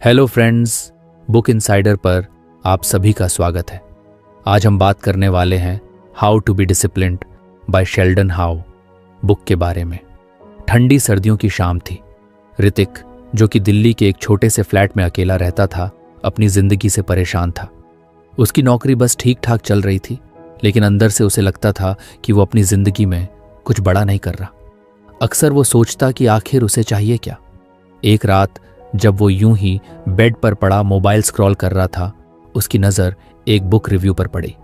Hello friends, book insider पर आप सभी का स्वागत है। आज हम बात करने वाले हैं how to be disciplined by Sheldon How book के बारे में। ठंडी सर्दियों की शाम थी। ऋतिक, जो कि दिल्ली के एक छोटे से फ्लैट में अकेला रहता था, अपनी जिंदगी से परेशान था। उसकी नौकरी बस ठीक ठाक चल रही थी, लेकिन अंदर से उसे लगता था कि वो अपनी जिंदगी में कुछ बड़ा नहीं कर रहा। अक्सर वो सोचता कि आखिर उसे चाहिए क्या। एक रात जब वो यूं ही बेड पर पड़ा मोबाइल स्क्रॉल कर रहा था, उसकी नज़र एक बुक रिव्यू पर पड़ी।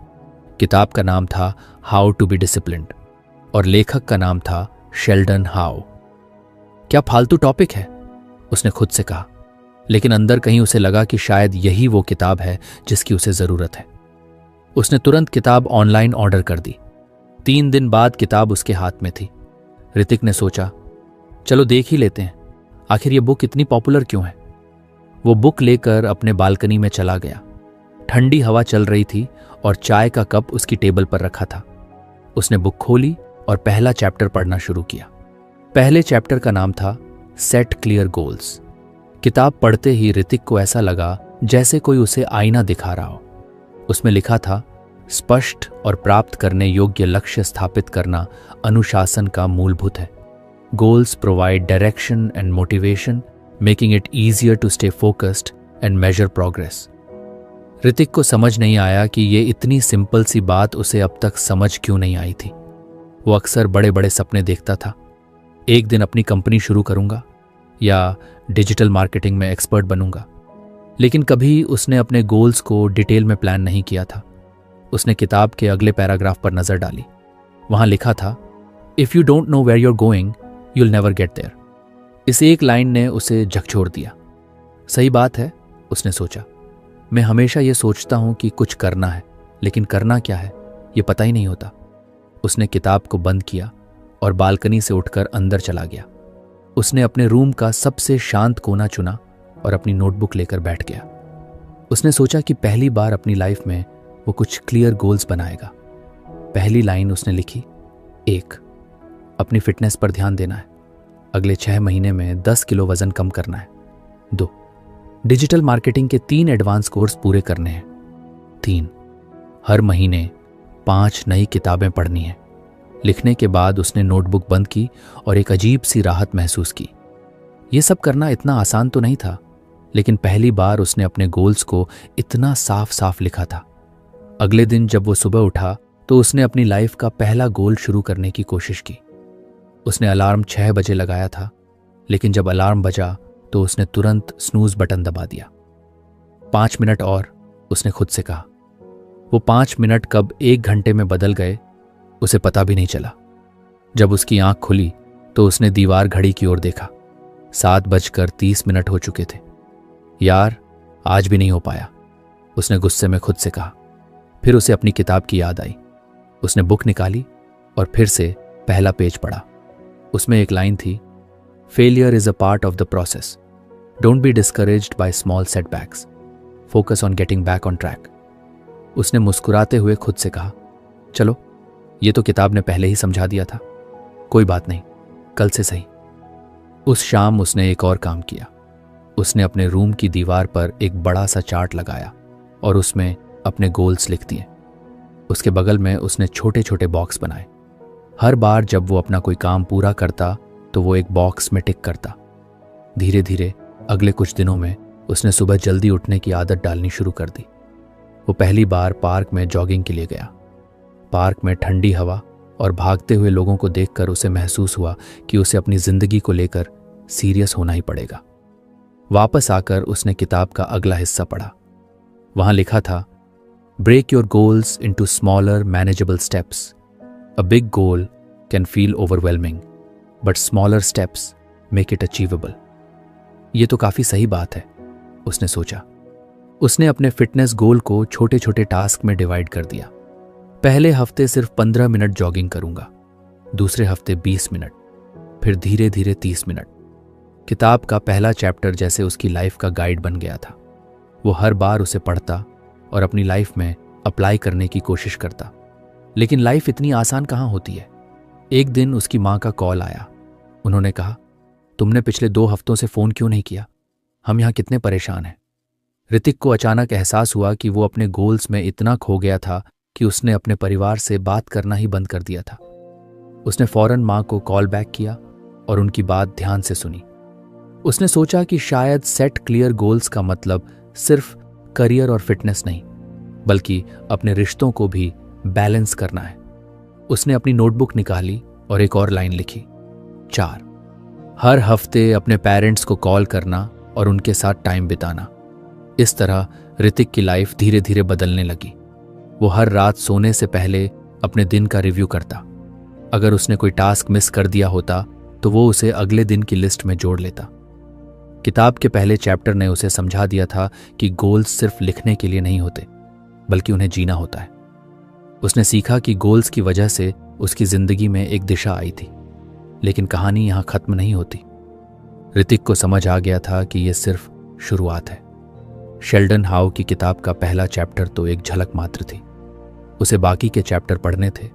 किताब का नाम था हाउ टू बी डिसिप्लिन्ड और लेखक का नाम था शेल्डन हाउ। क्या फालतू टॉपिक है, उसने खुद से कहा, लेकिन अंदर कहीं उसे लगा कि शायद यही वो किताब है जिसकी उसे ज़रूरत है। उसने तुरंत किताब ऑनलाइन ऑर्डर कर दी। 3 दिन बाद किताब उसके हाथ में थी। ऋतिक ने सोचा, चलो देख ही लेते हैं, आखिर ये बुक इतनी पॉपुलर क्यों है। वो बुक लेकर अपने बालकनी में चला गया। ठंडी हवा चल रही थी और चाय का कप उसकी टेबल पर रखा था। उसने बुक खोली और पहला चैप्टर पढ़ना शुरू किया। पहले चैप्टर का नाम था सेट क्लियर गोल्स। किताब पढ़ते ही ऋतिक को ऐसा लगा जैसे कोई उसे आईना दिखा रहा हो। उसमें लिखा था, स्पष्ट और प्राप्त करने योग्य लक्ष्य स्थापित करना अनुशासन का मूलभूत है। Goals provide direction and motivation, making it easier to stay focused and measure progress. Hrithik को समझ नहीं आया कि ये इतनी सिंपल सी बात उसे अब तक समझ क्यों नहीं आई थी। वो अक्सर बड़े बड़े सपने देखता था। एक दिन अपनी कंपनी शुरू करूंगा या डिजिटल मार्केटिंग में एक्सपर्ट बनूंगा, लेकिन कभी उसने अपने गोल्स को डिटेल में प्लान नहीं किया था। उसने किताब के अगले पैराग्राफ पर नजर डाली। वहां लिखा था, if you don't know where you're going You'll never get there। इस एक लाइन ने उसे झकझोर दिया। सही बात है, उसने सोचा। मैं हमेशा ये सोचता हूं कि कुछ करना है, लेकिन करना क्या है ये पता ही नहीं होता। उसने किताब को बंद किया और बालकनी से उठकर अंदर चला गया। उसने अपने रूम का सबसे शांत कोना चुना और अपनी नोटबुक लेकर बैठ गया। उसने सोचा कि पहली बार अपनी लाइफ में वो कुछ क्लियर गोल्स बनाएगा। पहली लाइन उसने लिखी, 1, अपनी फिटनेस पर ध्यान देना है। अगले 6 महीने में 10 किलो वजन कम करना है। 2, डिजिटल मार्केटिंग के 3 एडवांस कोर्स पूरे करने हैं। 3, हर महीने 5 नई किताबें पढ़नी है। लिखने के बाद उसने नोटबुक बंद की और एक अजीब सी राहत महसूस की। यह सब करना इतना आसान तो नहीं था, लेकिन पहली बार उसने अपने गोल्स को इतना साफ साफ लिखा था। अगले दिन जब वो सुबह उठा तो उसने अपनी लाइफ का पहला गोल शुरू करने की कोशिश की। उसने अलार्म 6 बजे लगाया था, लेकिन जब अलार्म बजा तो उसने तुरंत स्नूज बटन दबा दिया। 5 मिनट और, उसने खुद से कहा। वो 5 मिनट कब 1 घंटे में बदल गए उसे पता भी नहीं चला। जब उसकी आंख खुली तो उसने दीवार घड़ी की ओर देखा। 7:30 हो चुके थे। यार, आज भी नहीं हो पाया, उसने गुस्से में खुद से कहा। फिर उसे अपनी किताब की याद आई। उसने बुक निकाली और फिर से पहला पेज पढ़ा। उसमें एक लाइन थी, failure is a part of the process, don't be discouraged by small setbacks, focus on getting back on track. उसने मुस्कुराते हुए खुद से कहा, चलो ये तो किताब ने पहले ही समझा दिया था, कोई बात नहीं, कल से सही। उस शाम उसने एक और काम किया। उसने अपने रूम की दीवार पर एक बड़ा सा चार्ट लगाया और उसमें अपने गोल्स लिख दिए। उसके बगल में उसने छोटे छोटे बॉक्स बनाए। हर बार जब वो अपना कोई काम पूरा करता तो वो एक बॉक्स में टिक करता। धीरे धीरे अगले कुछ दिनों में उसने सुबह जल्दी उठने की आदत डालनी शुरू कर दी। वो पहली बार पार्क में जॉगिंग के लिए गया। पार्क में ठंडी हवा और भागते हुए लोगों को देखकर उसे महसूस हुआ कि उसे अपनी जिंदगी को लेकर सीरियस होना ही पड़ेगा। वापस आकर उसने किताब का अगला हिस्सा पढ़ा। वहां लिखा था, break your goals into smaller manageable steps. A big goal can feel overwhelming, but smaller steps make it achievable। ये तो काफी सही बात है, उसने सोचा। उसने अपने फिटनेस गोल को छोटे छोटे टास्क में डिवाइड कर दिया। पहले हफ्ते सिर्फ 15 मिनट जॉगिंग करूंगा, दूसरे हफ्ते 20 मिनट, फिर धीरे धीरे 30 मिनट। किताब का पहला चैप्टर जैसे उसकी लाइफ का गाइड बन गया था। वो हर बार उसे पढ़ता और अपनी लाइफ में अप्लाई करने की कोशिश करता। लेकिन लाइफ इतनी आसान कहाँ होती है। एक दिन उसकी माँ का कॉल आया। उन्होंने कहा, तुमने पिछले 2 हफ्तों से फ़ोन क्यों नहीं किया? हम यहाँ कितने परेशान हैं। ऋतिक को अचानक एहसास हुआ कि वो अपने गोल्स में इतना खो गया था कि उसने अपने परिवार से बात करना ही बंद कर दिया था। उसने फौरन माँ को कॉल बैक किया और उनकी बात ध्यान से सुनी। उसने सोचा कि शायद सेट क्लियर गोल्स का मतलब सिर्फ करियर और फिटनेस नहीं, बल्कि अपने रिश्तों को भी बैलेंस करना है। उसने अपनी नोटबुक निकाली और एक और लाइन लिखी, 4, हर हफ्ते अपने पेरेंट्स को कॉल करना और उनके साथ टाइम बिताना। इस तरह ऋतिक की लाइफ धीरे धीरे बदलने लगी। वो हर रात सोने से पहले अपने दिन का रिव्यू करता। अगर उसने कोई टास्क मिस कर दिया होता तो वो उसे अगले दिन की लिस्ट में जोड़ लेता। किताब के पहले चैप्टर ने उसे समझा दिया था कि गोल्स सिर्फ लिखने के लिए नहीं होते, बल्कि उन्हें जीना होता है। उसने सीखा कि गोल्स की वजह से उसकी जिंदगी में एक दिशा आई थी, लेकिन कहानी यहां खत्म नहीं होती। ऋतिक को समझ आ गया था कि यह सिर्फ शुरुआत है। शेल्डन हाउ की किताब का पहला चैप्टर तो एक झलक मात्र थी। उसे बाकी के चैप्टर पढ़ने थे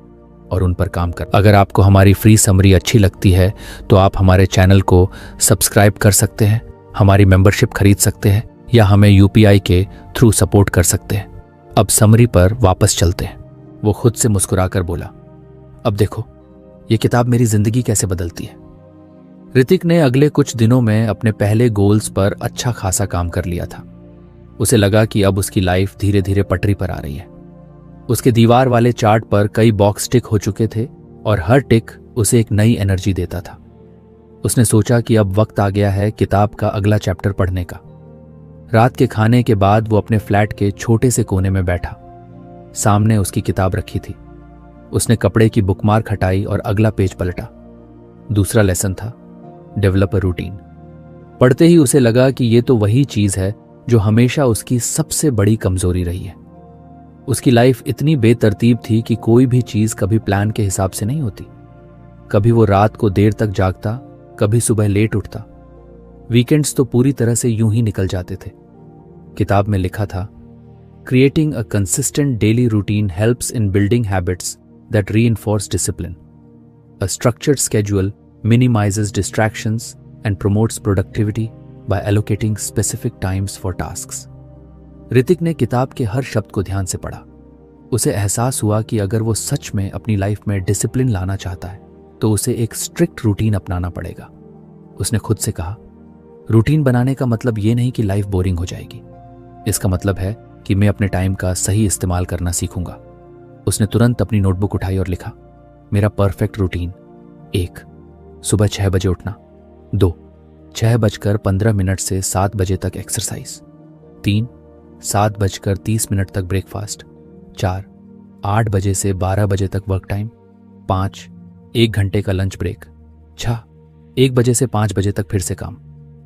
और उन पर काम कर। अगर आपको हमारी फ्री समरी अच्छी लगती है तो आप हमारे चैनल को सब्सक्राइब कर सकते हैं, हमारी मेंबरशिप खरीद सकते हैं या हमें यूपीआई के थ्रू सपोर्ट कर सकते हैं। अब समरी पर वापस चलते हैं। वो खुद से मुस्कुराकर बोला, अब देखो ये किताब मेरी जिंदगी कैसे बदलती है। ऋतिक ने अगले कुछ दिनों में अपने पहले गोल्स पर अच्छा खासा काम कर लिया था। उसे लगा कि अब उसकी लाइफ धीरे धीरे पटरी पर आ रही है। उसके दीवार वाले चार्ट पर कई बॉक्स टिक हो चुके थे और हर टिक उसे एक नई एनर्जी देता था। उसने सोचा कि अब वक्त आ गया है किताब का अगला चैप्टर पढ़ने का। रात के खाने के बाद वो अपने फ्लैट के छोटे से कोने में बैठा। सामने उसकी किताब रखी थी। उसने कपड़े की बुकमार्क हटाई और अगला पेज पलटा। दूसरा लेसन था, डेवलप अ रूटीन। पढ़ते ही उसे लगा कि ये तो वही चीज है जो हमेशा उसकी सबसे बड़ी कमजोरी रही है। उसकी लाइफ इतनी बेतरतीब थी कि कोई भी चीज कभी प्लान के हिसाब से नहीं होती। कभी वो रात को देर तक जागता, कभी सुबह लेट उठता। वीकेंड्स तो पूरी तरह से यूं ही निकल जाते थे। किताब में लिखा था, creating a consistent daily routine helps in building habits that reinforce discipline. A structured schedule minimizes distractions and promotes productivity by allocating specific times for tasks. Hrithik ने किताब के हर शब्द को ध्यान से पढ़ा। उसे एहसास हुआ कि अगर वो सच में अपनी लाइफ में डिसिप्लिन लाना चाहता है तो उसे एक स्ट्रिक्ट रूटीन अपनाना पड़ेगा। उसने खुद से कहा, रूटीन बनाने का मतलब ये नहीं कि लाइफ बोरिंग हो जाएगी। इसका मतलब है कि मैं अपने टाइम का सही इस्तेमाल करना सीखूंगा। उसने तुरंत अपनी नोटबुक उठाई और लिखा, मेरा परफेक्ट रूटीन। 1, सुबह 6 बजे उठना। 2, 6:15 से 7 बजे तक एक्सरसाइज। 3, 7:30 तक ब्रेकफास्ट। 4, 8 बजे से 12 बजे तक वर्क टाइम। 5, 1 घंटे का लंच ब्रेक। 6, 1 बजे से 5 बजे तक फिर से काम।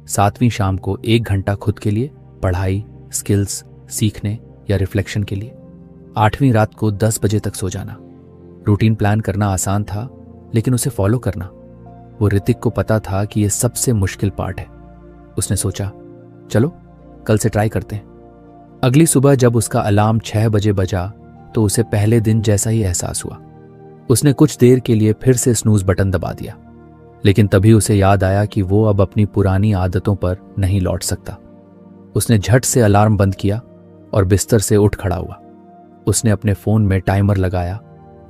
7वीं शाम को 1 घंटा खुद के लिए, पढ़ाई, स्किल्स सीखने या रिफ्लेक्शन के लिए। 8वीं रात को 10 बजे तक सो जाना। रूटीन प्लान करना आसान था, लेकिन उसे फॉलो करना, वो ऋतिक को पता था कि यह सबसे मुश्किल पार्ट है। उसने सोचा, चलो कल से ट्राई करते हैं। अगली सुबह जब उसका अलार्म 6 बजे बजा तो उसे पहले दिन जैसा ही एहसास हुआ। उसने कुछ देर के लिए फिर से स्नूज बटन दबा दिया, लेकिन तभी उसे याद आया कि वो अब अपनी पुरानी आदतों पर नहीं लौट सकता। उसने झट से अलार्म बंद किया और बिस्तर से उठ खड़ा हुआ। उसने अपने फोन में टाइमर लगाया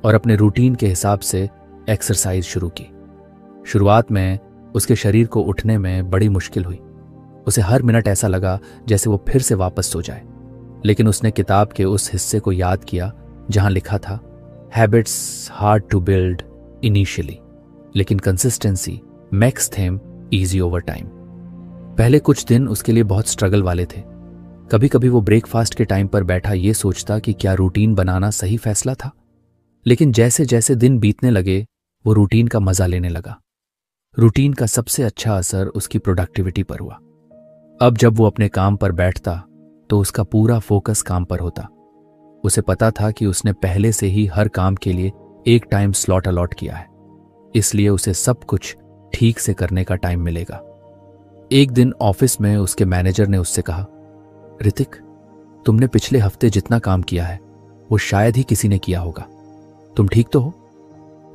और अपने रूटीन के हिसाब से एक्सरसाइज शुरू की। शुरुआत में उसके शरीर को उठने में बड़ी मुश्किल हुई। उसे हर मिनट ऐसा लगा जैसे वो फिर से वापस सो जाए। लेकिन उसने किताब के उस हिस्से को याद किया जहां लिखा था, habits hard to build initially, लेकिन consistency makes them easy over time. पहले कुछ दिन उसके लिए बहुत स्ट्रगल वाले थे। कभी कभी वो ब्रेकफास्ट के टाइम पर बैठा ये सोचता कि क्या रूटीन बनाना सही फैसला था। लेकिन जैसे जैसे दिन बीतने लगे वो रूटीन का मजा लेने लगा। रूटीन का सबसे अच्छा असर उसकी प्रोडक्टिविटी पर हुआ। अब जब वो अपने काम पर बैठता तो उसका पूरा फोकस काम पर होता। उसे पता था कि उसने पहले से ही हर काम के लिए एक टाइम स्लॉट अलॉट किया है, इसलिए उसे सब कुछ ठीक से करने का टाइम मिलेगा। एक दिन ऑफिस में उसके मैनेजर ने उससे कहा, ऋतिक, तुमने पिछले हफ्ते जितना काम किया है वो शायद ही किसी ने किया होगा। तुम ठीक तो हो?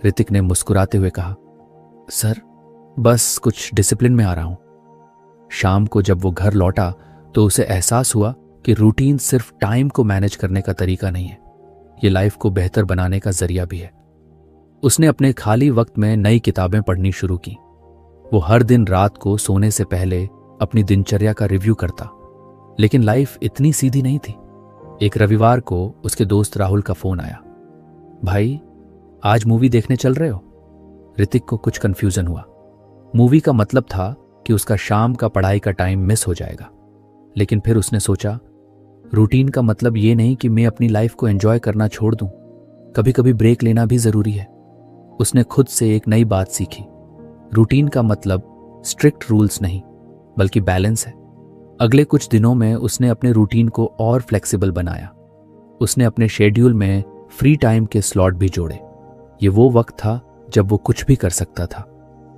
ऋतिक ने मुस्कुराते हुए कहा, सर बस कुछ डिसिप्लिन में आ रहा हूं। शाम को जब वो घर लौटा तो उसे एहसास हुआ कि रूटीन सिर्फ टाइम को मैनेज करने का तरीका नहीं है, ये लाइफ को बेहतर बनाने का जरिया भी है। उसने अपने खाली वक्त में नई किताबें पढ़नी शुरू की। वो हर दिन रात को सोने से पहले अपनी दिनचर्या का रिव्यू करता। लेकिन लाइफ इतनी सीधी नहीं थी। एक रविवार को उसके दोस्त राहुल का फोन आया। भाई, आज मूवी देखने चल रहे हो? ऋतिक को कुछ कंफ्यूजन हुआ। मूवी का मतलब था कि उसका शाम का पढ़ाई का टाइम मिस हो जाएगा। लेकिन फिर उसने सोचा, रूटीन का मतलब ये नहीं कि मैं अपनी लाइफ को एंजॉय करना छोड़ दूं। कभी कभी ब्रेक लेना भी जरूरी है। उसने खुद से एक नई बात सीखी। रूटीन का मतलब स्ट्रिक्ट रूल्स नहीं, बल्कि बैलेंस है। अगले कुछ दिनों में उसने अपने रूटीन को और फ्लेक्सिबल बनाया। उसने अपने शेड्यूल में फ्री टाइम के स्लॉट भी जोड़े। ये वो वक्त था जब वो कुछ भी कर सकता था।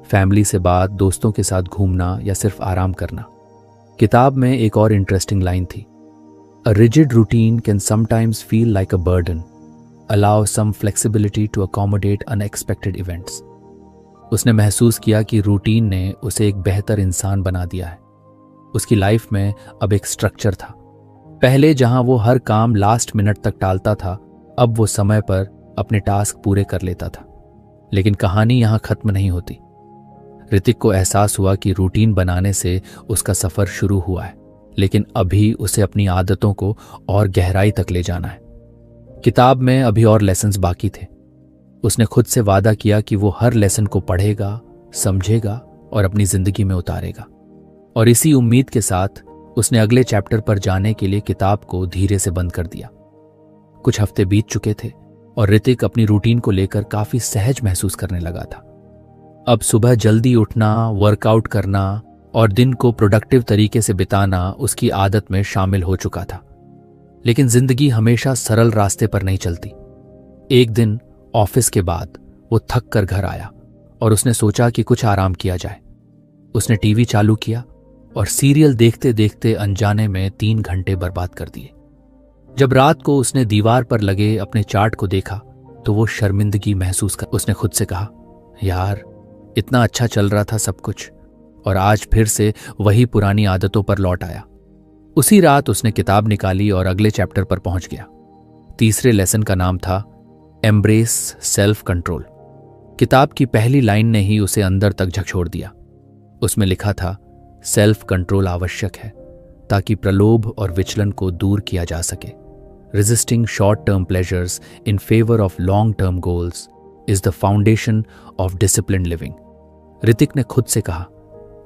फैमिली से बात, दोस्तों के साथ घूमना या सिर्फ आराम करना। किताब में एक और इंटरेस्टिंग लाइन थी, a rigid routine can sometimes feel like a burden, allow some flexibility to accommodate unexpected events. उसने महसूस किया कि रूटीन ने उसे एक बेहतर इंसान बना दिया है। उसकी लाइफ में अब एक स्ट्रक्चर था। पहले जहां वो हर काम लास्ट मिनट तक टालता था, अब वो समय पर अपने टास्क पूरे कर लेता था। लेकिन कहानी यहां खत्म नहीं होती। ऋतिक को एहसास हुआ कि रूटीन बनाने से उसका सफर शुरू हुआ है, लेकिन अभी उसे अपनी आदतों को और गहराई तक ले जाना है। किताब में अभी और लेसन्स बाकी थे। उसने खुद से वादा किया कि वो हर लेसन को पढ़ेगा, समझेगा और अपनी जिंदगी में उतारेगा। और इसी उम्मीद के साथ उसने अगले चैप्टर पर जाने के लिए किताब को धीरे से बंद कर दिया। कुछ हफ्ते बीत चुके थे और ऋतिक अपनी रूटीन को लेकर काफी सहज महसूस करने लगा था। अब सुबह जल्दी उठना, वर्कआउट करना और दिन को प्रोडक्टिव तरीके से बिताना उसकी आदत में शामिल हो चुका था। लेकिन जिंदगी हमेशा सरल रास्ते पर नहीं चलती। एक दिन ऑफिस के बाद वो थक कर घर आया और उसने सोचा कि कुछ आराम किया जाए। उसने टीवी चालू किया और सीरियल देखते देखते अनजाने में 3 घंटे बर्बाद कर दिए। जब रात को उसने दीवार पर लगे अपने चार्ट को देखा तो वो शर्मिंदगी महसूस कर उसने खुद से कहा, यार, इतना अच्छा चल रहा था सब कुछ और आज फिर से वही पुरानी आदतों पर लौट आया। उसी रात उसने किताब निकाली और अगले चैप्टर पर पहुंच गया। तीसरे लेसन का नाम था एम्ब्रेस सेल्फ कंट्रोल। किताब की पहली लाइन ने ही उसे अंदर तक झकझोर दिया। उसमें लिखा था, सेल्फ कंट्रोल आवश्यक है ताकि प्रलोभ और विचलन को दूर किया जा सके। Resisting short term pleasures in favour of long term goals is the foundation of discipline living. Hrithik ने खुद से कहा,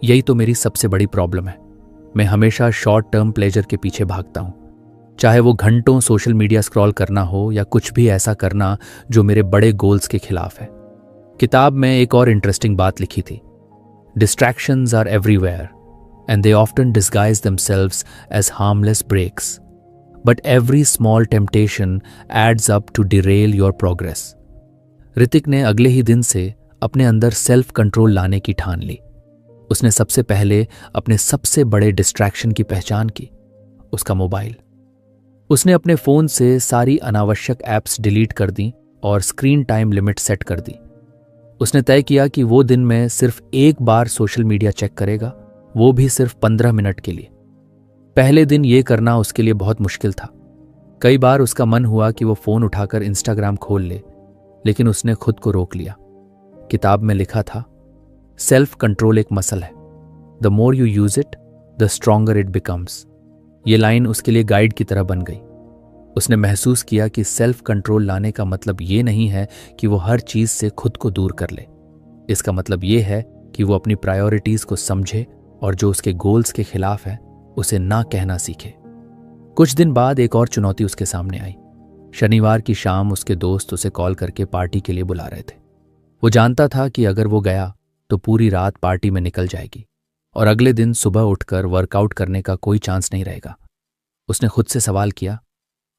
यही तो मेरी सबसे बड़ी प्रॉब्लम है। मैं हमेशा शॉर्ट टर्म प्लेजर के पीछे भागता हूं, चाहे वो घंटों सोशल मीडिया स्क्रॉल करना हो या कुछ भी ऐसा करना जो मेरे बड़े गोल्स के खिलाफ है। किताब में एक और इंटरेस्टिंग बात लिखी थी, distractions are everywhere and they often disguise themselves as harmless breaks. But every small temptation adds up to derail your progress. Hrithik ने अगले ही दिन से अपने अंदर सेल्फ कंट्रोल लाने की ठान ली। उसने सबसे पहले अपने सबसे बड़े डिस्ट्रैक्शन की पहचान की, उसका मोबाइल। उसने अपने फोन से सारी अनावश्यक ऐप्स डिलीट कर दी और स्क्रीन टाइम लिमिट सेट कर दी। उसने तय किया कि वो दिन में सिर्फ एक बार सोशल मीडिया चेक करेगा, वो भी सिर्फ 15 मिनट के लिए। पहले दिन ये करना उसके लिए बहुत मुश्किल था। कई बार उसका मन हुआ कि वो फोन उठाकर इंस्टाग्राम खोल ले, लेकिन उसने खुद को रोक लिया। किताब में लिखा था, सेल्फ कंट्रोल एक मसल है, the more you use it the stronger it becomes. ये लाइन उसके लिए गाइड की तरह बन गई। उसने महसूस किया कि सेल्फ कंट्रोल लाने का मतलब ये नहीं है कि वो हर चीज से खुद को दूर कर ले। इसका मतलब ये है कि वो अपनी प्रायोरिटीज को समझे और जो उसके गोल्स के खिलाफ है उसे ना कहना सीखे। कुछ दिन बाद एक और चुनौती उसके सामने आई। शनिवार की शाम उसके दोस्त उसे कॉल करके पार्टी के लिए बुला रहे थे। वो जानता था कि अगर वो गया तो पूरी रात पार्टी में निकल जाएगी और अगले दिन सुबह उठकर वर्कआउट करने का कोई चांस नहीं रहेगा। उसने खुद से सवाल किया,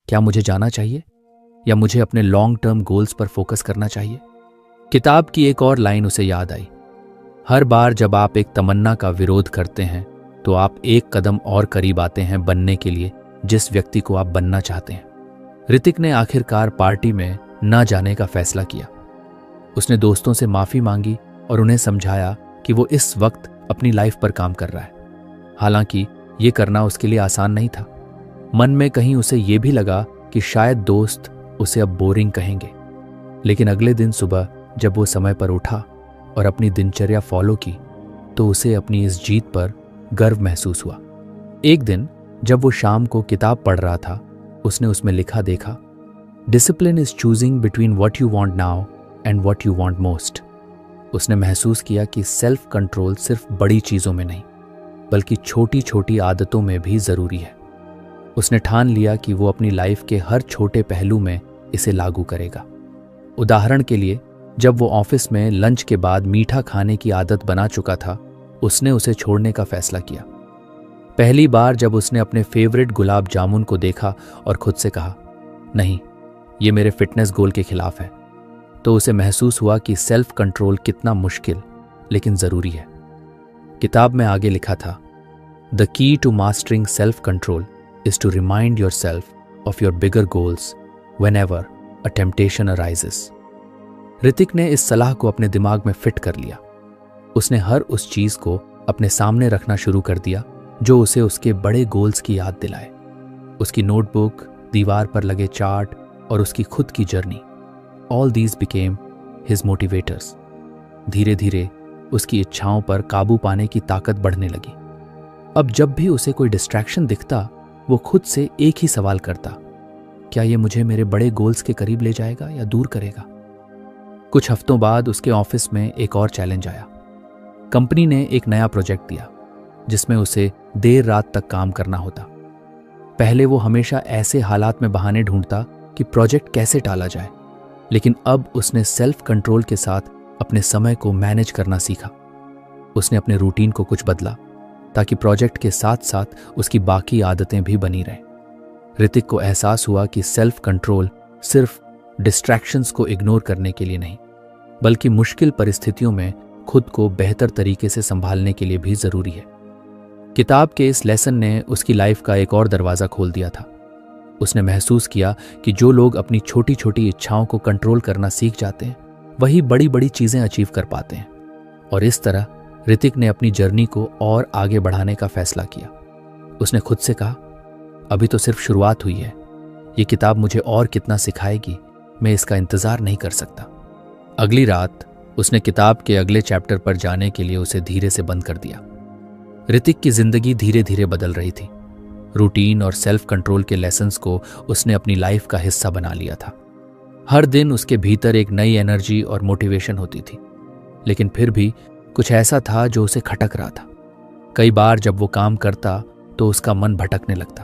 क्या मुझे जाना चाहिए या मुझे अपने लॉन्ग टर्म गोल्स पर फोकस करना चाहिए? किताब की एक और लाइन उसे याद आई, हर बार जब आप एक तमन्ना का विरोध करते हैं तो आप एक कदम और करीब आते हैं बनने के लिए जिस व्यक्ति को आप बनना चाहते हैं। ऋतिक ने आखिरकार पार्टी में न जाने का फैसला किया। उसने दोस्तों से माफी मांगी और उन्हें समझाया कि वो इस वक्त अपनी लाइफ पर काम कर रहा है। हालांकि ये करना उसके लिए आसान नहीं था। मन में कहीं उसे ये भी लगा कि शायद दोस्त उसे अब बोरिंग कहेंगे। लेकिन अगले दिन सुबह जब वो समय पर उठा और अपनी दिनचर्या फॉलो की तो उसे अपनी इस जीत पर गर्व महसूस हुआ। एक दिन जब वो शाम को किताब पढ़ रहा था, उसने उसमें लिखा देखा, discipline is choosing between what you want now and what you want most. उसने महसूस किया कि सेल्फ कंट्रोल सिर्फ बड़ी चीजों में नहीं बल्कि छोटी छोटी आदतों में भी जरूरी है। उसने ठान लिया कि वो अपनी लाइफ के हर छोटे पहलू में इसे लागू करेगा। उदाहरण के लिए, जब वो ऑफिस में लंच के बाद मीठा खाने की आदत बना चुका था, उसने उसे छोड़ने का फैसला किया। पहली बार जब उसने अपने फेवरेट गुलाब जामुन को देखा और खुद से कहा, नहीं, ये मेरे फिटनेस गोल के खिलाफ है, तो उसे महसूस हुआ कि सेल्फ कंट्रोल कितना मुश्किल लेकिन जरूरी है। किताब में आगे लिखा था, the key to mastering self control is to remind yourself of your bigger goals whenever a temptation arises. Hrithik ने इस सलाह को अपने दिमाग में फिट कर लिया। उसने हर उस चीज को अपने सामने रखना शुरू कर दिया जो उसे उसके बड़े गोल्स की याद दिलाए। उसकी नोटबुक, दीवार पर लगे चार्ट और उसकी खुद की journey, all these became his motivators. धीरे धीरे उसकी इच्छाओं पर काबू पाने की ताकत बढ़ने लगी। अब जब भी उसे कोई डिस्ट्रैक्शन दिखता, वो खुद से एक ही सवाल करता, क्या ये मुझे मेरे बड़े गोल्स के करीब ले जाएगा या दूर करेगा? कुछ हफ्तों बाद उसके ऑफिस में एक और चैलेंज आया। कंपनी ने एक नया प्रोजेक्ट दिया जिसमें उसे देर रात तक काम करना होता। पहले वो हमेशा ऐसे हालात में बहाने ढूंढता कि प्रोजेक्ट कैसे टाला जाए, लेकिन अब उसने सेल्फ कंट्रोल के साथ अपने समय को मैनेज करना सीखा। उसने अपने रूटीन को कुछ बदला ताकि प्रोजेक्ट के साथ साथ उसकी बाकी आदतें भी बनी रहें। ऋतिक को एहसास हुआ कि सेल्फ कंट्रोल सिर्फ डिस्ट्रैक्शंस को इग्नोर करने के लिए नहीं बल्कि मुश्किल परिस्थितियों में खुद को बेहतर तरीके से संभालने के लिए भी जरूरी है। किताब के इस लेसन ने उसकी लाइफ का एक और दरवाजा खोल दिया था। उसने महसूस किया कि जो लोग अपनी छोटी छोटी इच्छाओं को कंट्रोल करना सीख जाते हैं वही बड़ी बड़ी चीजें अचीव कर पाते हैं। और इस तरह ऋतिक ने अपनी जर्नी को और आगे बढ़ाने का फैसला किया। उसने खुद से कहा, अभी तो सिर्फ शुरुआत हुई है, ये किताब मुझे और कितना सिखाएगी, मैं इसका इंतजार नहीं कर सकता। अगली रात उसने किताब के अगले चैप्टर पर जाने के लिए उसे धीरे से बंद कर दिया। ऋतिक की जिंदगी धीरे धीरे बदल रही थी। रूटीन और सेल्फ कंट्रोल के लेसन्स को उसने अपनी लाइफ का हिस्सा बना लिया था। हर दिन उसके भीतर एक नई एनर्जी और मोटिवेशन होती थी, लेकिन फिर भी कुछ ऐसा था जो उसे खटक रहा था। कई बार जब वो काम करता तो उसका मन भटकने लगता।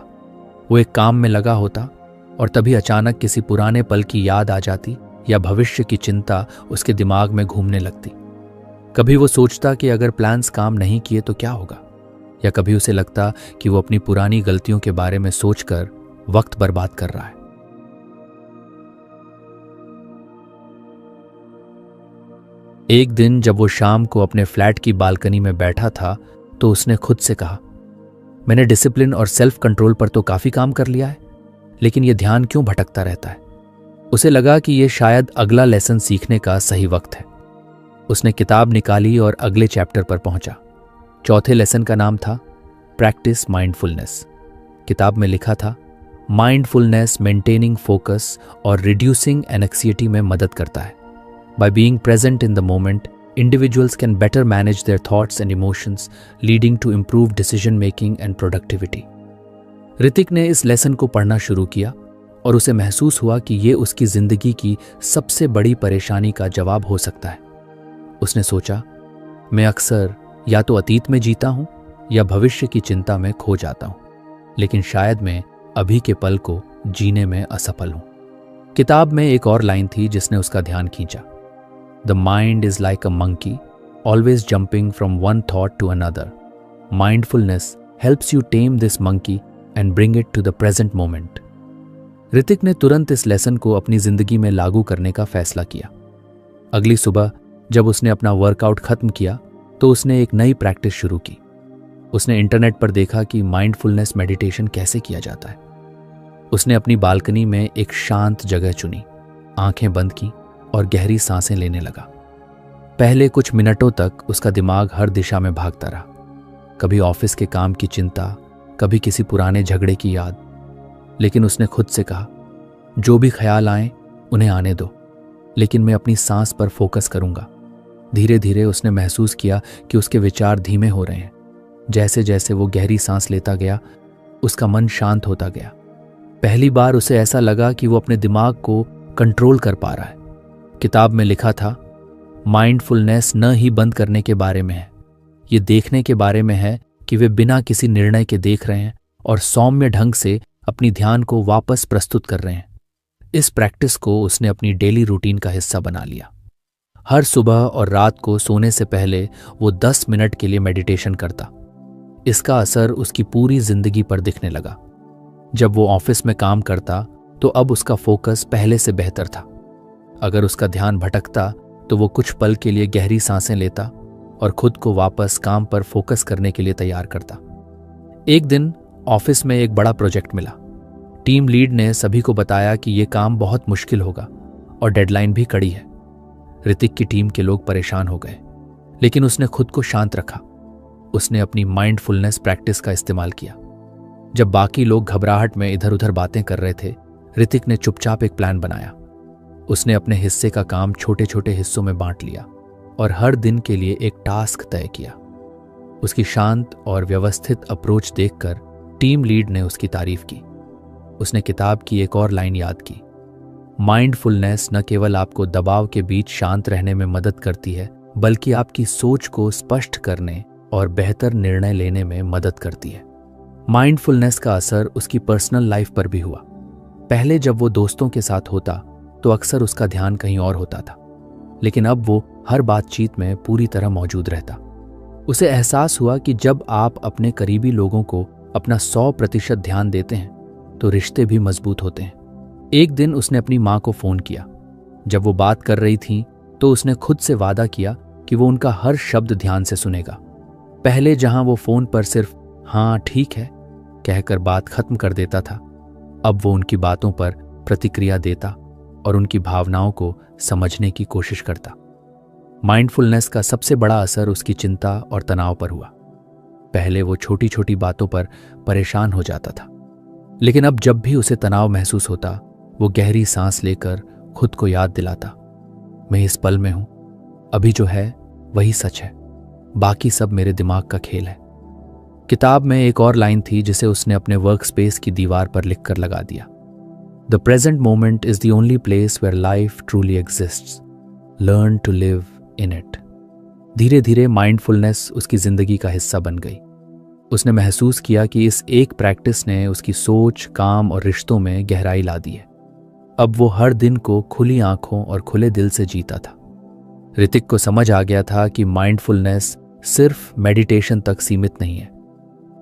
वो एक काम में लगा होता और तभी अचानक किसी पुराने पल की याद आ जाती या भविष्य की चिंता उसके दिमाग में घूमने लगती। कभी वो सोचता कि अगर प्लान्स काम नहीं किए तो क्या होगा, या कभी उसे लगता कि वो अपनी पुरानी गलतियों के बारे में सोचकर वक्त बर्बाद कर रहा है। एक दिन जब वो शाम को अपने फ्लैट की बालकनी में बैठा था तो उसने खुद से कहा, मैंने डिसिप्लिन और सेल्फ कंट्रोल पर तो काफी काम कर लिया है, लेकिन ये ध्यान क्यों भटकता रहता है। उसे लगा कि ये शायद अगला लेसन सीखने का सही वक्त है। उसने किताब निकाली और अगले चैप्टर पर पहुंचा। चौथे लेसन का नाम था प्रैक्टिस माइंडफुलनेस। किताब में लिखा था, माइंडफुलनेस मेंटेनिंग फोकस और रिड्यूसिंग एंग्जायटी में मदद करता है। By being present in the moment, individuals can better manage their thoughts and emotions, leading to improved decision making and productivity. Hrithik ने इस लेसन को पढ़ना शुरू किया और उसे महसूस हुआ कि ये उसकी जिंदगी की सबसे बड़ी परेशानी का जवाब हो सकता है। उसने सोचा, मैं अक्सर या तो अतीत में जीता हूं या भविष्य की चिंता में खो जाता हूं, लेकिन शायद मैं अभी के पल को जीने में असफल हूं। किताब में एक और लाइन थी जिसने उसका ध्यान खींचा, The mind is like a monkey, always jumping from one thought to another. Mindfulness helps you tame this monkey and bring it to the present moment. Hrithik ने तुरंत इस लेसन को अपनी जिंदगी में लागू करने का फैसला किया। अगली सुबह जब उसने अपना वर्कआउट खत्म किया तो उसने एक नई प्रैक्टिस शुरू की। उसने इंटरनेट पर देखा कि माइंडफुलनेस मेडिटेशन कैसे किया जाता है। उसने अपनी बालकनी में एक शांत जगह चुनी, आंखें बंद की और गहरी सांसें लेने लगा। पहले कुछ मिनटों तक उसका दिमाग हर दिशा में भागता रहा, कभी ऑफिस के काम की चिंता, कभी किसी पुराने झगड़े की याद। लेकिन उसने खुद से कहा, जो भी ख्याल आए उन्हें आने दो, लेकिन मैं अपनी सांस पर फोकस करूंगा। धीरे धीरे उसने महसूस किया कि उसके विचार धीमे हो रहे हैं। जैसे जैसे वो गहरी सांस लेता गया, उसका मन शांत होता गया। पहली बार उसे ऐसा लगा कि वो अपने दिमाग को कंट्रोल कर पा रहा है। किताब में लिखा था, माइंडफुलनेस न ही बंद करने के बारे में है, ये देखने के बारे में है कि वे बिना किसी निर्णय के देख रहे हैं और सौम्य ढंग से अपनी ध्यान को वापस प्रस्तुत कर रहे हैं। इस प्रैक्टिस को उसने अपनी डेली रूटीन का हिस्सा बना लिया। हर सुबह और रात को सोने से पहले वो 10 मिनट के लिए मेडिटेशन करता। इसका असर उसकी पूरी जिंदगी पर दिखने लगा। जब वो ऑफिस में काम करता तो अब उसका फोकस पहले से बेहतर था। अगर उसका ध्यान भटकता तो वो कुछ पल के लिए गहरी सांसें लेता और खुद को वापस काम पर फोकस करने के लिए तैयार करता। एक दिन ऑफिस में एक बड़ा प्रोजेक्ट मिला। टीम लीड ने सभी को बताया कि ये काम बहुत मुश्किल होगा और डेडलाइन भी कड़ी है। ऋतिक की टीम के लोग परेशान हो गए, लेकिन उसने खुद को शांत रखा। उसने अपनी माइंडफुलनेस प्रैक्टिस का इस्तेमाल किया। जब बाकी लोग घबराहट में इधर उधर बातें कर रहे थे, ऋतिक ने चुपचाप एक प्लान बनाया। उसने अपने हिस्से का काम छोटे छोटे हिस्सों में बांट लिया और हर दिन के लिए एक टास्क तय किया। उसकी शांत और व्यवस्थित अप्रोच देखकर टीम लीड ने उसकी तारीफ की। उसने किताब की एक और लाइन याद की, माइंडफुलनेस न केवल आपको दबाव के बीच शांत रहने में मदद करती है, बल्कि आपकी सोच को स्पष्ट करने और बेहतर निर्णय लेने में मदद करती है। माइंडफुलनेस का असर उसकी पर्सनल लाइफ पर भी हुआ। पहले जब वो दोस्तों के साथ होता तो अक्सर उसका ध्यान कहीं और होता था, लेकिन अब वो हर बातचीत में पूरी तरह मौजूद रहता। उसे एहसास हुआ कि जब आप अपने करीबी लोगों को अपना 100% ध्यान देते हैं तो रिश्ते भी मजबूत होते हैं। एक दिन उसने अपनी माँ को फोन किया। जब वो बात कर रही थी तो उसने खुद से वादा किया कि वो उनका हर शब्द ध्यान से सुनेगा। पहले जहां वो फोन पर सिर्फ हाँ ठीक है कहकर बात खत्म कर देता था, अब वो उनकी बातों पर प्रतिक्रिया देता और उनकी भावनाओं को समझने की कोशिश करता। माइंडफुलनेस का सबसे बड़ा असर उसकी चिंता और तनाव पर हुआ। पहले वो छोटी छोटी बातों पर परेशान हो जाता था, लेकिन अब जब भी उसे तनाव महसूस होता, वो गहरी सांस लेकर खुद को याद दिलाता, मैं इस पल में हूं, अभी जो है वही सच है, बाकी सब मेरे दिमाग का खेल है। किताब में एक और लाइन थी जिसे उसने अपने वर्क स्पेस की दीवार पर लिखकर लगा दिया, the present moment is the only place where life truly exists, learn to live in it. धीरे धीरे माइंडफुलनेस उसकी जिंदगी का हिस्सा बन गई। उसने महसूस किया कि इस एक प्रैक्टिस ने उसकी सोच, काम और रिश्तों में गहराई ला दी है। अब वो हर दिन को खुली आंखों और खुले दिल से जीता था। ऋतिक को समझ आ गया था कि माइंडफुलनेस सिर्फ मेडिटेशन तक सीमित नहीं है।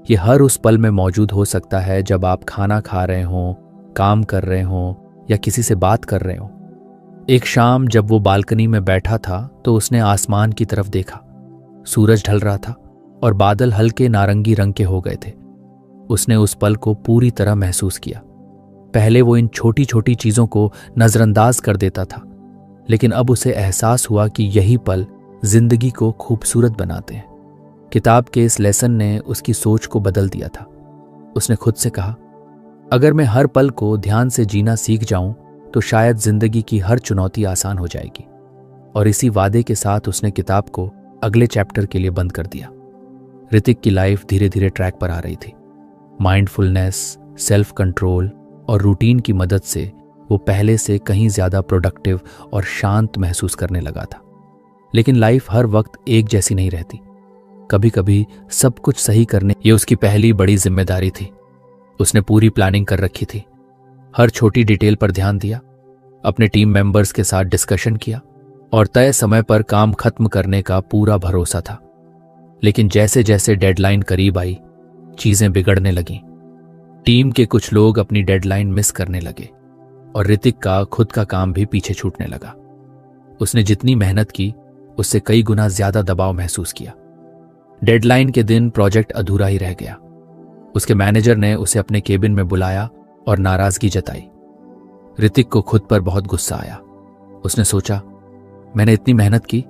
ये हर उस पल में मौजूद हो सकता है जब आप खाना खा रहे हों, काम कर रहे हों या किसी से बात कर रहे हों। एक शाम जब वो बालकनी में बैठा था तो उसने आसमान की तरफ देखा। सूरज ढल रहा था और बादल हल्के नारंगी रंग के हो गए थे। उसने उस पल को पूरी तरह महसूस किया। पहले वो इन छोटी छोटी चीजों को नजरअंदाज कर देता था, लेकिन अब उसे एहसास हुआ कि यही पल जिंदगी को खूबसूरत बनाते हैं। किताब के इस लेसन ने उसकी सोच को बदल दिया था। उसने खुद से कहा, अगर मैं हर पल को ध्यान से जीना सीख जाऊं तो शायद जिंदगी की हर चुनौती आसान हो जाएगी। और इसी वादे के साथ उसने किताब को अगले चैप्टर के लिए बंद कर दिया। ऋतिक की लाइफ धीरे धीरे ट्रैक पर आ रही थी। माइंडफुलनेस, सेल्फ कंट्रोल और रूटीन की मदद से वो पहले से कहीं ज्यादा प्रोडक्टिव और शांत महसूस करने लगा था। लेकिन लाइफ हर वक्त एक जैसी नहीं रहती। कभी कभी सब कुछ सही करने ये उसकी पहली बड़ी जिम्मेदारी थी। उसने पूरी प्लानिंग कर रखी थी, हर छोटी डिटेल पर ध्यान दिया, अपने टीम मेंबर्स के साथ डिस्कशन किया और तय समय पर काम खत्म करने का पूरा भरोसा था। लेकिन जैसे जैसे डेडलाइन करीब आई, चीजें बिगड़ने लगीं। टीम के कुछ लोग अपनी डेडलाइन मिस करने लगे और ऋतिक का खुद का काम भी पीछे छूटने लगा। उसने जितनी मेहनत की उससे कई गुना ज्यादा दबाव महसूस किया। डेडलाइन के दिन प्रोजेक्ट अधूरा ही रह गया। उसके मैनेजर ने उसे अपने केबिन में बुलाया और नाराजगी जताई। ऋतिक को खुद पर बहुत गुस्सा आया। उसने सोचा, मैंने इतनी मेहनत की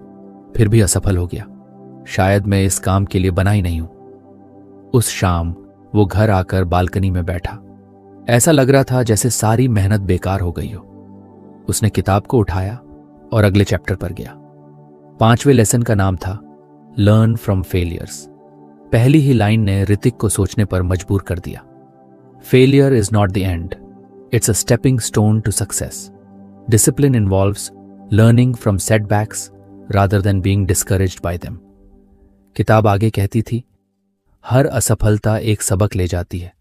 फिर भी असफल हो गया। शायद मैं इस काम के लिए बना ही नहीं हूं। उस शाम वो घर आकर बालकनी में बैठा। ऐसा लग रहा था जैसे सारी मेहनत बेकार हो गई हो। उसने किताब को उठाया और अगले चैप्टर पर गया। 5वें लेसन का नाम था लर्न फ्रॉम फेलियर्स। पहली ही लाइन ने ऋतिक को सोचने पर मजबूर कर दिया। Failure is not the end, it's a stepping stone to success. Discipline involves learning from setbacks rather than being discouraged by them. किताब आगे कहती थी, हर असफलता एक सबक ले जाती है।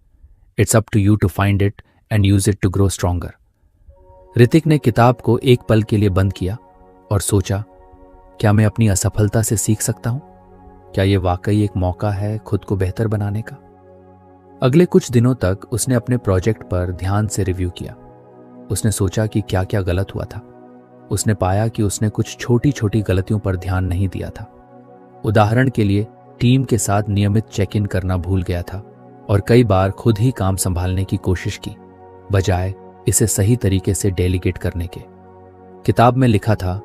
It's up to you to find it and use it to grow stronger. Hrithik ने किताब को एक पल के लिए बंद किया और सोचा, क्या मैं अपनी असफलता से सीख सकता हूं? क्या यह वाकई एक मौका है खुद को बेहतर बनाने का? अगले कुछ दिनों तक उसने अपने प्रोजेक्ट पर ध्यान से रिव्यू किया। उसने सोचा कि क्या क्या गलत हुआ था। उसने पाया कि उसने कुछ छोटी छोटी गलतियों पर ध्यान नहीं दिया था। उदाहरण के लिए, टीम के साथ नियमित चेक इन करना भूल गया था और कई बार खुद ही काम संभालने की कोशिश की, बजाय इसे सही तरीके से डेलीगेट करने के। किताब में लिखा था,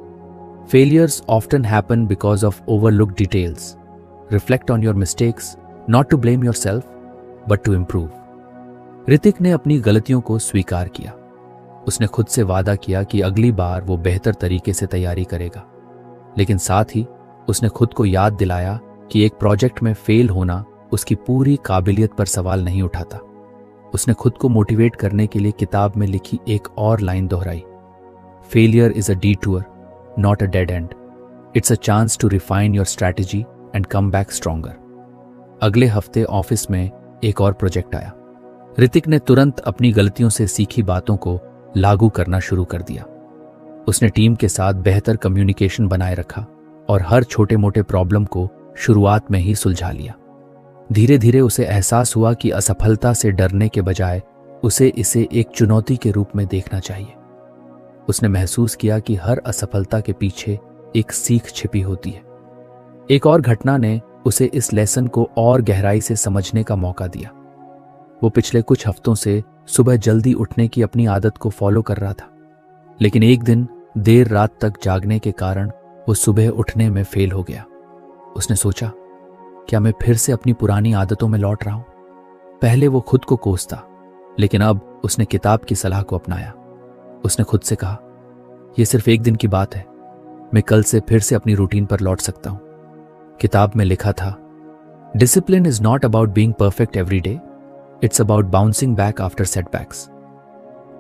failures often happen because of overlooked details. Reflect on your mistakes, not to blame yourself but to improve. Hrithik ने अपनी गलतियों को स्वीकार किया। उसने खुद से वादा किया कि अगली बार वो बेहतर तरीके से तैयारी करेगा, लेकिन साथ ही उसने खुद को याद दिलाया कि एक प्रोजेक्ट में फेल होना उसकी पूरी काबिलियत पर सवाल नहीं उठाता। उसने खुद को मोटिवेट करने के लिए किताब में लिखी एक और लाइन दोहराई, failure is a detour, not a dead end. It's a chance to refine your strategy and come back stronger. अगले हफ्ते ऑफिस में एक और प्रोजेक्ट आया। ऋतिक ने तुरंत अपनी गलतियों से सीखी बातों को लागू करना शुरू कर दिया। उसने टीम के साथ बेहतर कम्युनिकेशन बनाए रखा और हर छोटे मोटे प्रॉब्लम को शुरुआत में ही सुलझा लिया। धीरे धीरे उसे एहसास हुआ कि असफलता से डरने के बजाय उसे इसे एक चुनौती के रूप में देखना चाहिए। उसने महसूस किया कि हर असफलता के पीछे एक सीख छिपी होती है। एक और घटना ने उसे इस लेसन को और गहराई से समझने का मौका दिया। वो पिछले कुछ हफ्तों से सुबह जल्दी उठने की अपनी आदत को फॉलो कर रहा था, लेकिन एक दिन देर रात तक जागने के कारण वो सुबह उठने में फेल हो गया। उसने सोचा, क्या मैं फिर से अपनी पुरानी आदतों में लौट रहा हूं? पहले वो खुद को कोसता, लेकिन अब उसने किताब की सलाह को अपनाया। उसने खुद से कहा, यह सिर्फ एक दिन की बात है, मैं कल से फिर से अपनी रूटीन पर लौट सकता हूं। किताब में लिखा था, discipline is not about being perfect every day, it's about bouncing back after setbacks.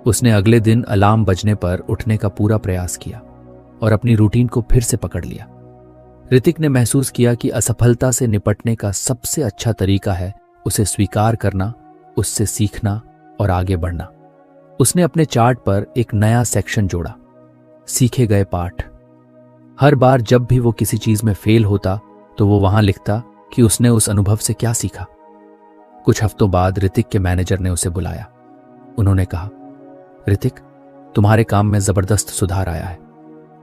उसने अगले दिन अलार्म बजने पर उठने का पूरा प्रयास किया और अपनी रूटीन को फिर से पकड़ लिया। ऋतिक ने महसूस किया कि असफलता से निपटने का सबसे अच्छा तरीका है उसे स्वीकार करना, उससे सीखना और आगे बढ़ना। उसने अपने चार्ट पर एक नया सेक्शन जोड़ा, सीखे गए पाठ। हर बार जब भी वो किसी चीज में फेल होता तो वो वहां लिखता कि उसने उस अनुभव से क्या सीखा। कुछ हफ्तों बाद ऋतिक के मैनेजर ने उसे बुलाया। उन्होंने कहा, ऋतिक, तुम्हारे काम में जबरदस्त सुधार आया है।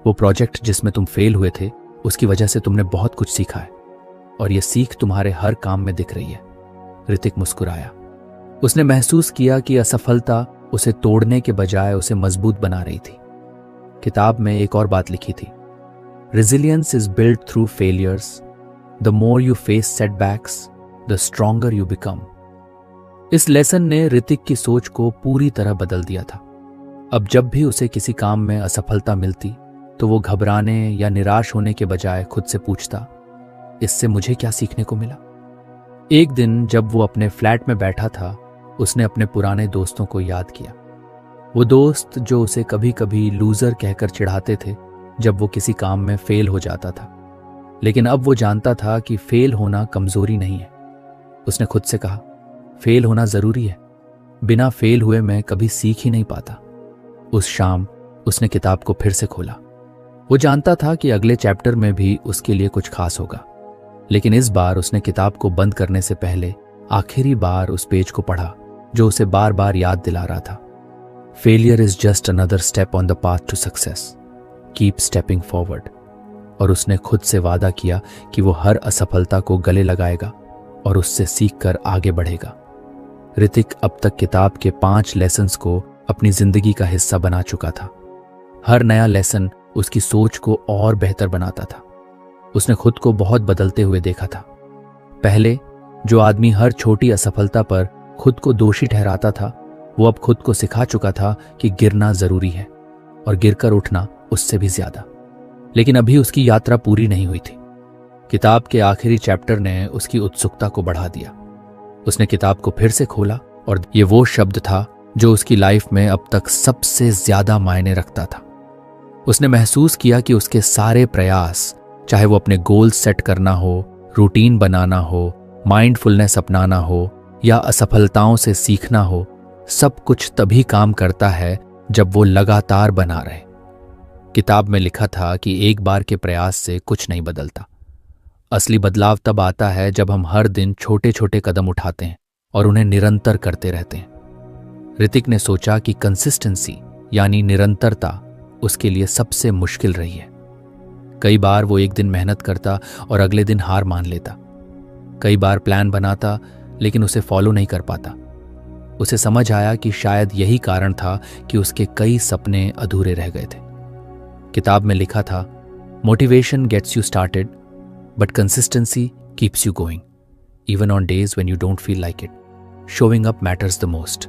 वो प्रोजेक्ट जिसमें तुम फेल हुए थे, उसकी वजह से तुमने बहुत कुछ सीखा है और यह सीख तुम्हारे हर काम में दिख रही है। ऋतिक मुस्कुराया। उसने महसूस किया कि असफलता उसे तोड़ने के बजाय उसे मजबूत बना रही थी। किताब में एक और बात लिखी थी, resilience is build through failures, the more you face setbacks the stronger you become. इस लेसन ने ऋतिक की सोच को पूरी तरह बदल दिया था। अब जब भी उसे किसी काम में असफलता मिलती तो वो घबराने या निराश होने के बजाय खुद से पूछता, इससे मुझे क्या सीखने को मिला? एक दिन जब वो अपने फ्लैट में बैठा था, उसने अपने पुराने दोस्तों को याद किया। वो दोस्त जो उसे कभी कभी लूजर कहकर चिढ़ाते थे जब वो किसी काम में फेल हो जाता था, लेकिन अब वो जानता था कि फेल होना कमजोरी नहीं है। उसने खुद से कहा, फेल होना जरूरी है, बिना फेल हुए मैं कभी सीख ही नहीं पाता। उस शाम उसने किताब को फिर से खोला। वो जानता था कि अगले चैप्टर में भी उसके लिए कुछ खास होगा, लेकिन इस बार उसने किताब को बंद करने से पहले आखिरी बार उस पेज को पढ़ा जो उसे बार बार याद दिला रहा था, failure is just another step on the path to success, keep stepping forward. और उसने खुद से वादा किया कि वो हर असफलता को गले लगाएगा और उससे सीखकर आगे बढ़ेगा। ऋतिक अब तक किताब के 5 लेसन्स को अपनी जिंदगी का हिस्सा बना चुका था। हर नया लेसन उसकी सोच को और बेहतर बनाता था। उसने खुद को बहुत बदलते हुए देखा था। पहले जो आदमी हर छोटी असफलता पर खुद को दोषी ठहराता था, वो अब खुद को सिखा चुका था कि गिरना जरूरी है और गिरकर उठना उससे भी ज्यादा। लेकिन अभी उसकी यात्रा पूरी नहीं हुई थी। किताब के आखिरी चैप्टर ने उसकी उत्सुकता को बढ़ा दिया। उसने किताब को फिर से खोला और ये वो शब्द था जो उसकी लाइफ में अब तक सबसे ज्यादा मायने रखता था। उसने महसूस किया कि उसके सारे प्रयास, चाहे वो अपने गोल सेट करना हो, रूटीन बनाना हो, माइंडफुलनेस अपनाना हो या असफलताओं से सीखना हो, सब कुछ तभी काम करता है जब वो लगातार बना रहे। किताब में लिखा था कि एक बार के प्रयास से कुछ नहीं बदलता। असली बदलाव तब आता है जब हम हर दिन छोटे छोटे कदम उठाते हैं और उन्हें निरंतर करते रहते हैं। ऋतिक ने सोचा कि कंसिस्टेंसी यानी निरंतरता उसके लिए सबसे मुश्किल रही है। कई बार वो एक दिन मेहनत करता और अगले दिन हार मान लेता। कई बार प्लान बनाता लेकिन उसे फॉलो नहीं कर पाता। उसे समझ आया कि शायद यही कारण था कि उसके कई सपने अधूरे रह गए थे। किताब में लिखा था, motivation gets you started but consistency keeps you going even on days when you don't feel like it. Showing up matters the most.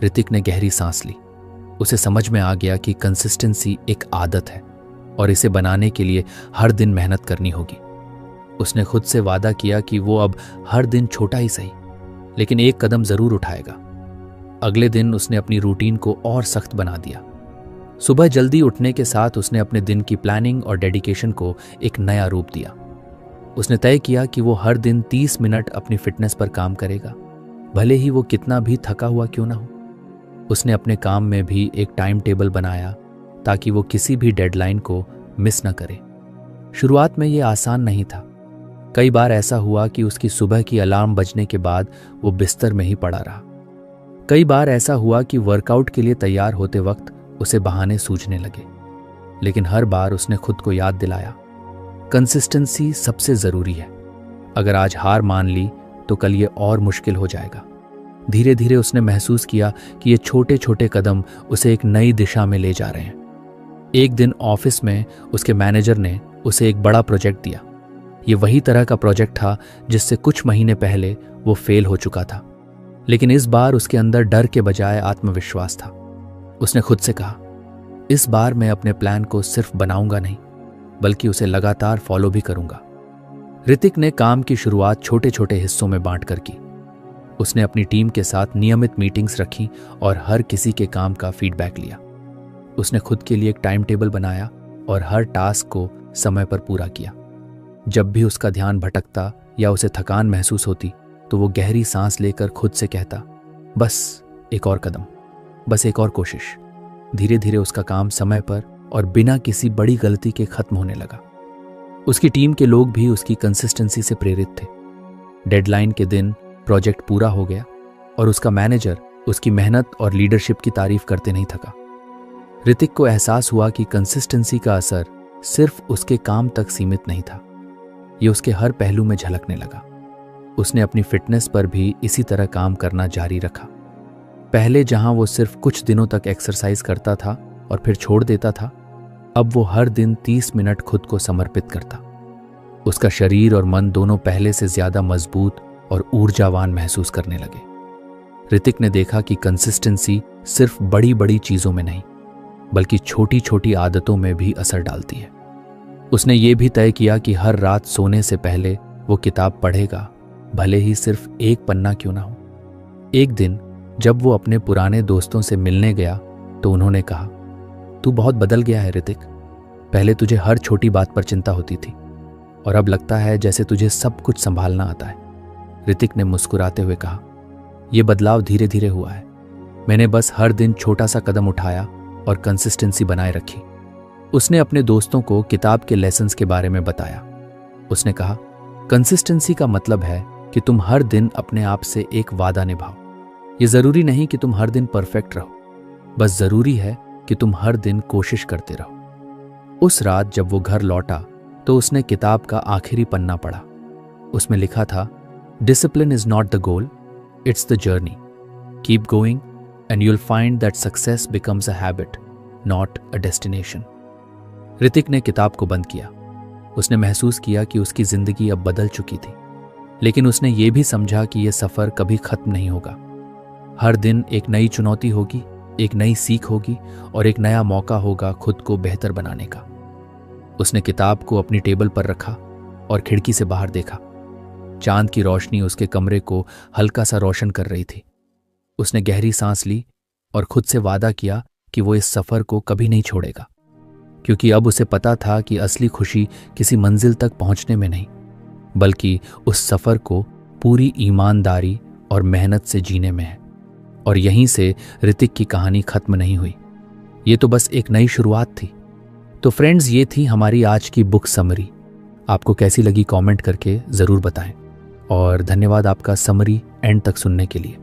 Hrithik ने गहरी सांस ली। उसे समझ में आ गया कि कंसिस्टेंसी एक आदत है और इसे बनाने के लिए हर दिन मेहनत करनी होगी। उसने खुद से वादा किया कि वो अब हर दिन छोटा ही सही लेकिन एक कदम जरूर उठाएगा। अगले दिन उसने अपनी रूटीन को और सख्त बना दिया। सुबह जल्दी उठने के साथ उसने अपने दिन की प्लानिंग और डेडिकेशन को एक नया रूप दिया। उसने तय किया कि वो हर दिन 30 मिनट अपनी फिटनेस पर काम करेगा, भले ही वो कितना भी थका हुआ क्यों ना हो। उसने अपने काम में भी एक टाइम टेबल बनाया ताकि वो किसी भी डेडलाइन को मिस न करे। शुरुआत में ये आसान नहीं था। कई बार ऐसा हुआ कि उसकी सुबह की अलार्म बजने के बाद वो बिस्तर में ही पड़ा रहा। कई बार ऐसा हुआ कि वर्कआउट के लिए तैयार होते वक्त उसे बहाने सूझने लगे। लेकिन हर बार उसने खुद को याद दिलाया, कंसिस्टेंसी सबसे जरूरी है। अगर आज हार मान ली तो कल ये और मुश्किल हो जाएगा। धीरे धीरे उसने महसूस किया कि ये छोटे छोटे कदम उसे एक नई दिशा में ले जा रहे हैं। एक दिन ऑफिस में उसके मैनेजर ने उसे एक बड़ा प्रोजेक्ट दिया। ये वही तरह का प्रोजेक्ट था जिससे कुछ महीने पहले वो फेल हो चुका था, लेकिन इस बार उसके अंदर डर के बजाय आत्मविश्वास था। उसने खुद से कहा, इस बार मैं अपने प्लान को सिर्फ बनाऊंगा नहीं बल्कि उसे लगातार फॉलो भी करूंगा। ऋतिक ने काम की शुरुआत छोटे छोटे हिस्सों में बांटकर की। उसने अपनी टीम के साथ नियमित मीटिंग्स रखी और हर किसी के काम का फीडबैक लिया। उसने खुद के लिए एक टाइम टेबल बनाया और हर टास्क को समय पर पूरा किया। जब भी उसका ध्यान भटकता या उसे थकान महसूस होती तो वो गहरी सांस लेकर खुद से कहता, बस एक और कदम, बस एक और कोशिश। धीरे धीरे उसका काम समय पर और बिना किसी बड़ी गलती के खत्म होने लगा। उसकी टीम के लोग भी उसकी कंसिस्टेंसी से प्रेरित थे। डेडलाइन के दिन प्रोजेक्ट पूरा हो गया और उसका मैनेजर उसकी मेहनत और लीडरशिप की तारीफ करते नहीं थका। ऋतिक को एहसास हुआ कि कंसिस्टेंसी का असर सिर्फ उसके काम तक सीमित नहीं था, ये उसके हर पहलू में झलकने लगा। उसने अपनी फिटनेस पर भी इसी तरह काम करना जारी रखा। पहले जहां वो सिर्फ कुछ दिनों तक एक्सरसाइज करता था और फिर छोड़ देता था, अब वो हर दिन 30 मिनट खुद को समर्पित करता। उसका शरीर और मन दोनों पहले से ज्यादा मजबूत और ऊर्जावान महसूस करने लगे। ऋतिक ने देखा कि कंसिस्टेंसी सिर्फ बड़ी बड़ी चीजों में नहीं बल्कि छोटी छोटी आदतों में भी असर डालती है। उसने ये भी तय किया कि हर रात सोने से पहले वो किताब पढ़ेगा, भले ही सिर्फ एक पन्ना क्यों ना हो। एक दिन जब वो अपने पुराने दोस्तों से मिलने गया तो उन्होंने कहा, तू बहुत बदल गया है ऋतिक। पहले तुझे हर छोटी बात पर चिंता होती थी और अब लगता है जैसे तुझे सब कुछ संभालना आता है। ऋतिक ने मुस्कुराते हुए कहा, यह बदलाव धीरे धीरे हुआ है। मैंने बस हर दिन छोटा सा कदम उठाया और कंसिस्टेंसी बनाए रखी। उसने अपने दोस्तों को किताब के लेसन्स के बारे में बताया। उसने कहा, कंसिस्टेंसी का मतलब है कि तुम हर दिन अपने आप से एक वादा निभाओ। ये जरूरी नहीं कि तुम हर दिन परफेक्ट रहो, बस जरूरी है कि तुम हर दिन कोशिश करते रहो। उस रात जब वो घर लौटा तो उसने किताब का आखिरी पन्ना पढ़ा। उसमें लिखा था, discipline is not the goal, it's the journey. Keep going and you'll find that success becomes a habit, not a destination. Hrithik ने किताब को बंद किया। उसने महसूस किया कि उसकी जिंदगी अब बदल चुकी थी। लेकिन उसने ये भी समझा कि यह सफ़र कभी खत्म नहीं होगा। हर दिन एक नई चुनौती होगी, एक नई सीख होगी और एक नया मौका होगा खुद को बेहतर बनाने का। उसने किताब को अपनी टेबल पर रखा और खिड़की से बाहर देखा। चांद की रोशनी उसके कमरे को हल्का सा रोशन कर रही थी। उसने गहरी सांस ली और खुद से वादा किया कि वो इस सफ़र को कभी नहीं छोड़ेगा, क्योंकि अब उसे पता था कि असली खुशी किसी मंजिल तक पहुंचने में नहीं, बल्कि उस सफ़र को पूरी ईमानदारी और मेहनत से जीने में है। और यहीं से ऋतिक की कहानी खत्म नहीं हुई, ये तो बस एक नई शुरुआत थी। तो फ्रेंड्स, ये थी हमारी आज की बुक समरी। आपको कैसी लगी कमेंट करके ज़रूर बताएं और धन्यवाद आपका समरी एंड तक सुनने के लिए।